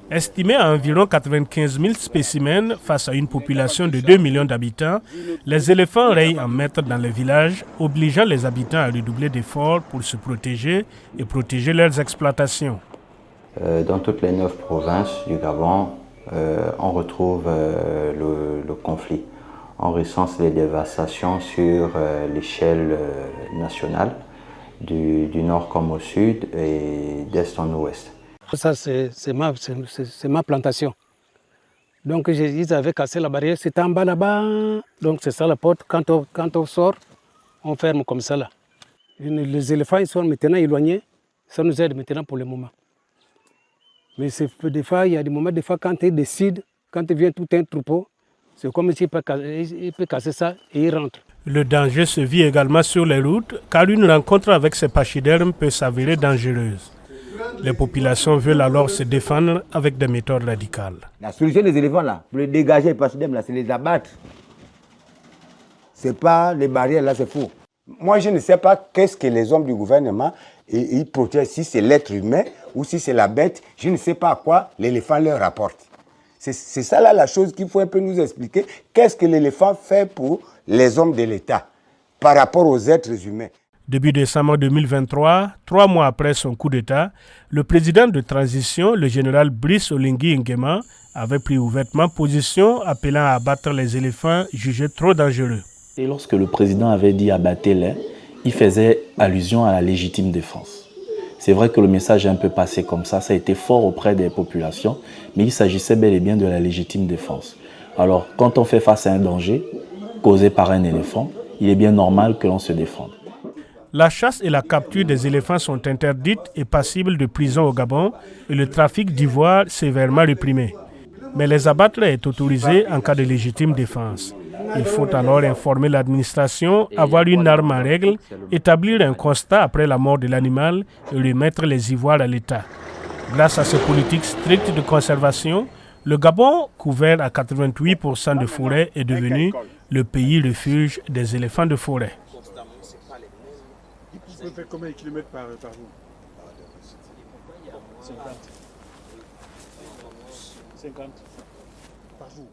Estimé à environ 95 000 spécimens face à une population de 2 millions d'habitants, les éléphants règnent en maître dans les villages, obligeant les habitants à redoubler d'efforts pour se protéger et protéger leurs exploitations. Dans toutes les 9 provinces du Gabon, on retrouve le conflit. On recense les dévastations sur l'échelle nationale, du nord comme au sud et d'est en ouest. Ça, c'est ma plantation. Donc, ils avaient cassé la barrière, c'était en bas là-bas. Donc, c'est ça la porte. Quand on sort, on ferme comme ça là. Les éléphants, ils sont maintenant éloignés. Ça nous aide maintenant pour le moment. Mais des fois, il y a des moments, quand ils décident, quand il vient tout un troupeau, c'est comme s'il peut casser ça et il rentre. Le danger se vit également sur les routes, car une rencontre avec ces pachydermes peut s'avérer dangereuse. Les populations veulent alors se défendre avec des méthodes radicales. La solution des éléphants, là, pour les dégager les pachydermes, là, c'est les abattre. C'est pas les barrières, là, c'est faux. Moi, je ne sais pas qu'est-ce que les hommes du gouvernement ils protègent, si c'est l'être humain ou si c'est la bête. Je ne sais pas à quoi l'éléphant leur rapporte. C'est ça là la chose qu'il faut un peu nous expliquer. Qu'est-ce que l'éléphant fait pour les hommes de l'État par rapport aux êtres humains? Début décembre 2023, 3 mois après son coup d'État, le président de transition, le général Brice Oligui Nguema, avait pris ouvertement position appelant à abattre les éléphants jugés trop dangereux. Et lorsque le président avait dit abattez-les, il faisait allusion à la légitime défense. C'est vrai que le message est un peu passé comme ça a été fort auprès des populations, mais il s'agissait bel et bien de la légitime défense. Alors, quand on fait face à un danger causé par un éléphant, il est bien normal que l'on se défende. La chasse et la capture des éléphants sont interdites et passibles de prison au Gabon et le trafic d'ivoire sévèrement réprimé. Mais les abattre est autorisé en cas de légitime défense. Il faut alors informer l'administration, avoir une arme en règle, établir un constat après la mort de l'animal et remettre les ivoires à l'État. Grâce à ces politiques strictes de conservation, le Gabon, couvert à 88% de forêt, est devenu le pays refuge des éléphants de forêt. Vous pouvez faire combien de kilomètres par jour? 50. 50 par jour.